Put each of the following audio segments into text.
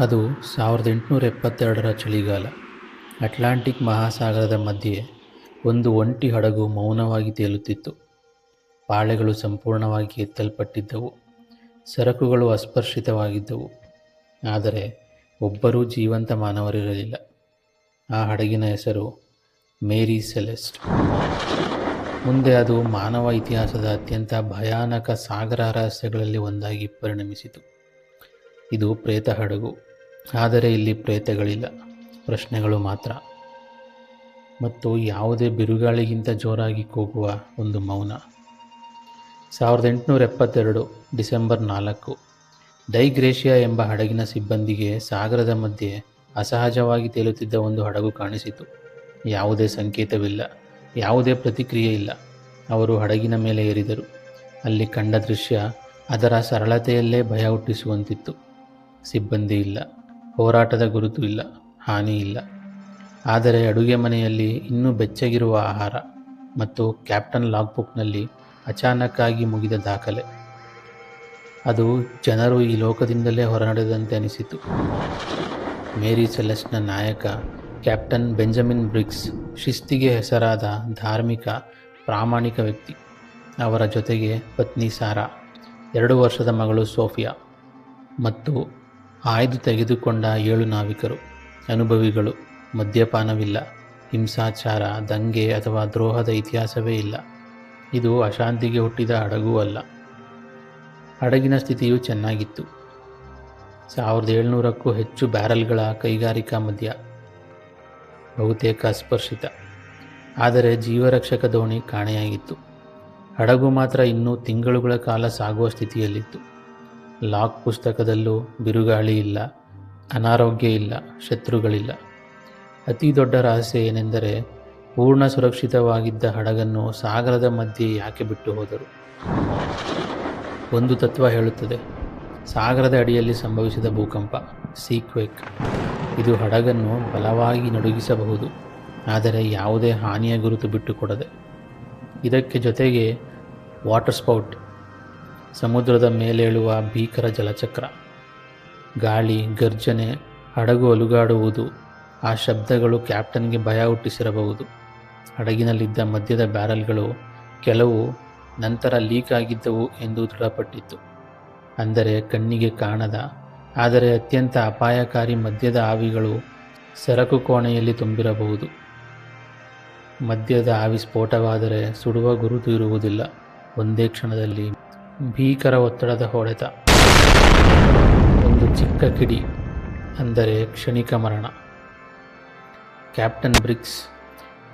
ಅದು 1872ರ ಚಳಿಗಾಲ. ಅಟ್ಲಾಂಟಿಕ್ ಮಹಾಸಾಗರದ ಮಧ್ಯೆ ಒಂದು ಒಂಟಿ ಹಡಗು ಮೌನವಾಗಿ ತೇಲುತ್ತಿತ್ತು. ಪಾಳೆಗಳು ಸಂಪೂರ್ಣವಾಗಿ ಎತ್ತಲ್ಪಟ್ಟಿದ್ದವು. ಸರಕುಗಳು ಅಸ್ಪರ್ಶಿತವಾಗಿದ್ದವು. ಆದರೆ ಒಬ್ಬರೂ ಜೀವಂತ ಮಾನವರಿರಲಿಲ್ಲ. ಆ ಹಡಗಿನ ಹೆಸರು ಮೇರಿ ಸೆಲೆಸ್ಟ್. ಮುಂದೆ ಅದು ಮಾನವ ಇತಿಹಾಸದ ಅತ್ಯಂತ ಭಯಾನಕ ಸಾಗರ ರಹಸ್ಯಗಳಲ್ಲಿ ಒಂದಾಗಿ ಪರಿಣಮಿಸಿತು. ಇದು ಪ್ರೇತ ಹಡಗು, ಆದರೆ ಇಲ್ಲಿ ಪ್ರೇತಗಳಿಲ್ಲ, ಪ್ರಶ್ನೆಗಳು ಮಾತ್ರ. ಮತ್ತು ಯಾವುದೇ ಬಿರುಗಾಳಿಗಿಂತ ಜೋರಾಗಿ ಕೂಗುವ ಒಂದು ಮೌನ. 1872 ಡಿಸೆಂಬರ್ 4. ಡೈಗ್ರೇಷಿಯಾ ಎಂಬ ಹಡಗಿನ ಸಿಬ್ಬಂದಿಗೆ ಸಾಗರದ ಮಧ್ಯೆ ಅಸಹಜವಾಗಿ ತೇಲುತ್ತಿದ್ದ ಒಂದು ಹಡಗು ಕಾಣಿಸಿತು. ಯಾವುದೇ ಸಂಕೇತವಿಲ್ಲ, ಯಾವುದೇ ಪ್ರತಿಕ್ರಿಯೆ ಇಲ್ಲ. ಅವರು ಹಡಗಿನ ಮೇಲೆ ಏರಿದರು. ಅಲ್ಲಿ ಕಂಡ ದೃಶ್ಯ ಅದರ ಸರಳತೆಯಲ್ಲೇ ಭಯ ಹುಟ್ಟಿಸುವಂತಿತ್ತು. ಸಿಬ್ಬಂದಿ ಇಲ್ಲ, ಹೋರಾಟದ ಗುರುತು ಇಲ್ಲ, ಹಾನಿ ಇಲ್ಲ. ಆದರೆ ಅಡುಗೆ ಮನೆಯಲ್ಲಿ ಇನ್ನೂ ಬೆಚ್ಚಗಿರುವ ಆಹಾರ ಮತ್ತು ಕ್ಯಾಪ್ಟನ್ ಲಾಗ್ಬುಕ್ನಲ್ಲಿ ಅಚಾನಕ್ಕಾಗಿ ಮುಗಿದ ದಾಖಲೆ. ಅದು ಜನರು ಈ ಲೋಕದಿಂದಲೇ ಹೊರನಡೆದಂತೆ ಅನಿಸಿತು. ಮೇರಿ ಸೆಲೆಸ್ಟ್ನ ನಾಯಕ ಕ್ಯಾಪ್ಟನ್ ಬೆಂಜಮಿನ್ ಬ್ರಿಗ್ಸ್ ಶಿಸ್ತಿಗೆ ಹೆಸರಾದ ಧಾರ್ಮಿಕ, ಪ್ರಾಮಾಣಿಕ ವ್ಯಕ್ತಿ. ಅವರ ಜೊತೆಗೆ ಪತ್ನಿ ಸಾರಾ, 2 ವರ್ಷದ ಮಗಳು ಸೋಫಿಯಾ ಮತ್ತು ಆಯ್ದು ತೆಗೆದುಕೊಂಡ 7 ನಾವಿಕರು. ಅನುಭವಿಗಳು. ಮದ್ಯಪಾನವಿಲ್ಲ, ಹಿಂಸಾಚಾರ, ದಂಗೆ ಅಥವಾ ದ್ರೋಹದ ಇತಿಹಾಸವೇ ಇಲ್ಲ. ಇದು ಅಶಾಂತಿಗೆ ಹುಟ್ಟಿದ ಹಡಗೂ ಅಲ್ಲ. ಹಡಗಿನ ಸ್ಥಿತಿಯು ಚೆನ್ನಾಗಿತ್ತು. 1700ಕ್ಕೂ ಹೆಚ್ಚು ಬ್ಯಾರಲ್ಗಳ ಕೈಗಾರಿಕಾ ಮದ್ಯ, ಬಹುತೇಕ ಅಸ್ಪರ್ಶಿತ. ಆದರೆ ಜೀವರಕ್ಷಕ ದೋಣಿ ಕಾಣೆಯಾಗಿತ್ತು. ಹಡಗು ಮಾತ್ರ ಇನ್ನೂ ತಿಂಗಳುಗಳ ಕಾಲ ಸಾಗುವ ಸ್ಥಿತಿಯಲ್ಲಿತ್ತು. ಲಾಗ್ ಪುಸ್ತಕದಲ್ಲೂ ಬಿರುಗಾಳಿ ಇಲ್ಲ, ಅನಾರೋಗ್ಯ ಇಲ್ಲ, ಶತ್ರುಗಳಿಲ್ಲ. ಅತಿ ದೊಡ್ಡ ರಹಸ್ಯ ಏನೆಂದರೆ, ಪೂರ್ಣ ಸುರಕ್ಷಿತವಾಗಿದ್ದ ಹಡಗನ್ನು ಸಾಗರದ ಮಧ್ಯೆ ಯಾಕೆ ಬಿಟ್ಟು ಹೋದರು? ಒಂದು ತತ್ವ ಹೇಳುತ್ತದೆ, ಸಾಗರದ ಅಡಿಯಲ್ಲಿ ಸಂಭವಿಸಿದ ಭೂಕಂಪ, ಸೀಕ್ವೇಕ್, ಇದು ಹಡಗನ್ನು ಬಲವಾಗಿ ನಡುಗಿಸಬಹುದು, ಆದರೆ ಯಾವುದೇ ಹಾನಿಯ ಗುರುತು ಬಿಟ್ಟುಕೊಡದೆ. ಇದಕ್ಕೆ ಜೊತೆಗೆ ವಾಟರ್ ಸ್ಪೌಟ್, ಸಮುದ್ರದ ಮೇಲೇಳುವ ಭೀಕರ ಜಲಚಕ್ರ. ಗಾಳಿ, ಗರ್ಜನೆ, ಹಡಗು ಅಲುಗಾಡುವುದು, ಆ ಶಬ್ದಗಳು ಕ್ಯಾಪ್ಟನ್ಗೆ ಭಯ ಹುಟ್ಟಿಸಿರಬಹುದು. ಹಡಗಿನಲ್ಲಿದ್ದ ಮದ್ಯದ ಬ್ಯಾರಲ್ಗಳು ಕೆಲವು ನಂತರ ಲೀಕ್ ಆಗಿದ್ದವು ಎಂದು ದೃಢಪಟ್ಟಿತ್ತು. ಅಂದರೆ ಕಣ್ಣಿಗೆ ಕಾಣದ, ಆದರೆ ಅತ್ಯಂತ ಅಪಾಯಕಾರಿ ಮದ್ಯದ ಆವಿಗಳು ಸರಕು ಕೋಣೆಯಲ್ಲಿ ತುಂಬಿರಬಹುದು. ಮದ್ಯದ ಆವಿ ಸ್ಫೋಟವಾದರೆ ಸುಡುವ ಗುರುತು ಇರುವುದಿಲ್ಲ. ಒಂದೇ ಕ್ಷಣದಲ್ಲಿ ಭೀಕರ ಒತ್ತಡದ ಹೊಡೆತ. ಒಂದು ಚಿಕ್ಕ ಕಿಡಿ, ಅಂದರೆ ಕ್ಷಣಿಕ ಮರಣ. ಕ್ಯಾಪ್ಟನ್ ಬ್ರಿಗ್ಸ್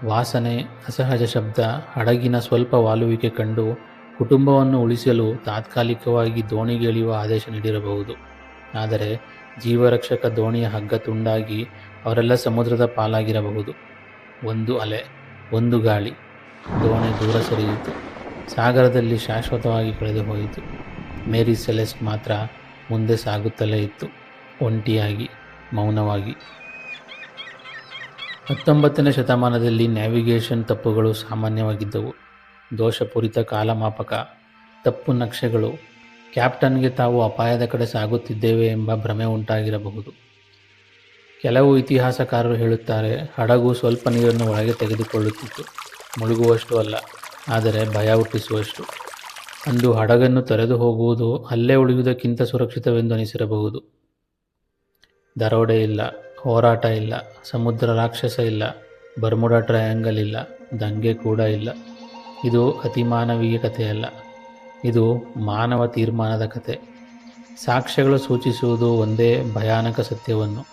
ವಾಸನೆ, ಅಸಹಜ ಶಬ್ದ, ಹಡಗಿನ ಸ್ವಲ್ಪ ವಾಲುವಿಕೆ ಕಂಡು ಕುಟುಂಬವನ್ನು ಉಳಿಸಲು ತಾತ್ಕಾಲಿಕವಾಗಿ ದೋಣಿಗೆ ಇಳಿಯುವ ಆದೇಶ ನೀಡಿರಬಹುದು. ಆದರೆ ಜೀವರಕ್ಷಕ ದೋಣಿಯ ಹಗ್ಗ ತುಂಡಾಗಿ ಅವರೆಲ್ಲ ಸಮುದ್ರದ ಪಾಲಾಗಿರಬಹುದು. ಒಂದು ಅಲೆ, ಒಂದು ಗಾಳಿ, ದೋಣಿ ದೂರ ಸರಿಯಿತು. ಸಾಗರದಲ್ಲಿ ಶಾಶ್ವತವಾಗಿ ಕಳೆದು ಹೋಯಿತು. ಮೇರಿ ಸೆಲೆಸ್ಟ್ ಮಾತ್ರ ಮುಂದೆ ಸಾಗುತ್ತಲೇ ಇತ್ತು, ಒಂಟಿಯಾಗಿ, ಮೌನವಾಗಿ. 19ನೇ ಶತಮಾನದಲ್ಲಿ ನ್ಯಾವಿಗೇಷನ್ ತಪ್ಪುಗಳು ಸಾಮಾನ್ಯವಾಗಿದ್ದವು. ದೋಷಪೂರಿತ ಕಾಲಮಾಪಕ, ತಪ್ಪು ನಕ್ಷೆಗಳು. ಕ್ಯಾಪ್ಟನ್ಗೆ ತಾವು ಅಪಾಯದ ಕಡೆ ಸಾಗುತ್ತಿದ್ದೇವೆ ಎಂಬ ಭ್ರಮೆ ಉಂಟಾಗಿರಬಹುದು. ಕೆಲವು ಇತಿಹಾಸಕಾರರು ಹೇಳುತ್ತಾರೆ, ಹಡಗು ಸ್ವಲ್ಪ ನೀರನ್ನು ಒಳಗೆ ತೆಗೆದುಕೊಳ್ಳುತ್ತಿತ್ತು, ಮುಳುಗುವಷ್ಟು ಅಲ್ಲ, ಆದರೆ ಭಯ ಹುಟ್ಟಿಸುವಷ್ಟು. ಅಂದು ಹಡಗನ್ನು ತೊರೆದು ಹೋಗುವುದು ಅಲ್ಲೇ ಉಳಿಯುವುದಕ್ಕಿಂತ ಸುರಕ್ಷಿತವೆಂದು ಅನಿಸಿರಬಹುದು. ದರೋಡೆ ಇಲ್ಲ, ಹೋರಾಟ ಇಲ್ಲ, ಸಮುದ್ರ ರಾಕ್ಷಸ ಇಲ್ಲ, ಬರ್ಮುಡಾ ಟ್ರಯಾಂಗಲ್ ಇಲ್ಲ, ದಂಗೆ ಕೂಡ ಇಲ್ಲ. ಇದು ಅತಿಮಾನವೀಯ ಕಥೆಯಲ್ಲ, ಇದು ಮಾನವ ತೀರ್ಮಾನದ ಕಥೆ. ಸಾಕ್ಷ್ಯಗಳು ಸೂಚಿಸುವುದು ಒಂದೇ ಭಯಾನಕ ಸತ್ಯವನ್ನು: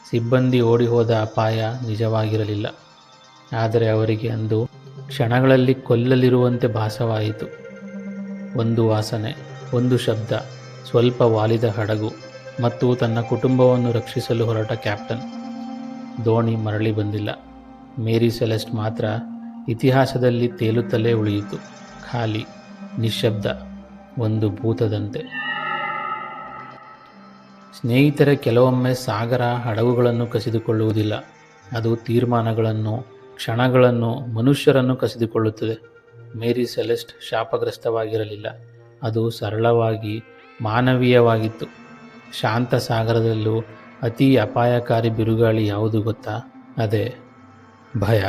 ಸಿಬ್ಬಂದಿ ಓಡಿಹೋದ ಅಪಾಯ ನಿಜವಾಗಿರಲಿಲ್ಲ, ಆದರೆ ಅವರಿಗೆ ಅಂದು ಕ್ಷಣಗಳಲ್ಲಿ ಕೊಲ್ಲಲಿರುವಂತೆ ಭಾಸವಾಯಿತು. ಒಂದು ವಾಸನೆ, ಒಂದು ಶಬ್ದ, ಸ್ವಲ್ಪ ವಾಲಿದ ಹಡಗು ಮತ್ತು ತನ್ನ ಕುಟುಂಬವನ್ನು ರಕ್ಷಿಸಲು ಹೊರಟ ಕ್ಯಾಪ್ಟನ್. ದೋಣಿ ಮರಳಿ ಬಂದಿಲ್ಲ. ಮೇರಿ ಸೆಲೆಸ್ಟ್ ಮಾತ್ರ ಇತಿಹಾಸದಲ್ಲಿ ತೇಲುತ್ತಲೇ ಉಳಿಯಿತು, ಖಾಲಿ, ನಿಶ್ಶಬ್ದ, ಒಂದು ಭೂತದಂತೆ. ಸ್ನೇಹಿತರೆ, ಕೆಲವೊಮ್ಮೆ ಸಾಗರ ಹಡಗುಗಳನ್ನು ಕಸಿದುಕೊಳ್ಳುವುದಿಲ್ಲ, ಅದು ತೀರ್ಮಾನಗಳನ್ನು, ಕ್ಷಣಗಳನ್ನು, ಮನುಷ್ಯರನ್ನು ಕಸಿದುಕೊಳ್ಳುತ್ತದೆ. ಮೇರಿ ಸೆಲೆಸ್ಟ್ ಶಾಪಗ್ರಸ್ತವಾಗಿರಲಿಲ್ಲ. ಅದು ಸರಳವಾಗಿ ಮಾನವೀಯವಾಗಿತ್ತು. ಶಾಂತ ಸಾಗರದಲ್ಲೂ ಅತಿ ಅಪಾಯಕಾರಿ ಬಿರುಗಾಳಿ ಯಾವುದು ಗೊತ್ತಾ? ಅದೇ ಭಯ.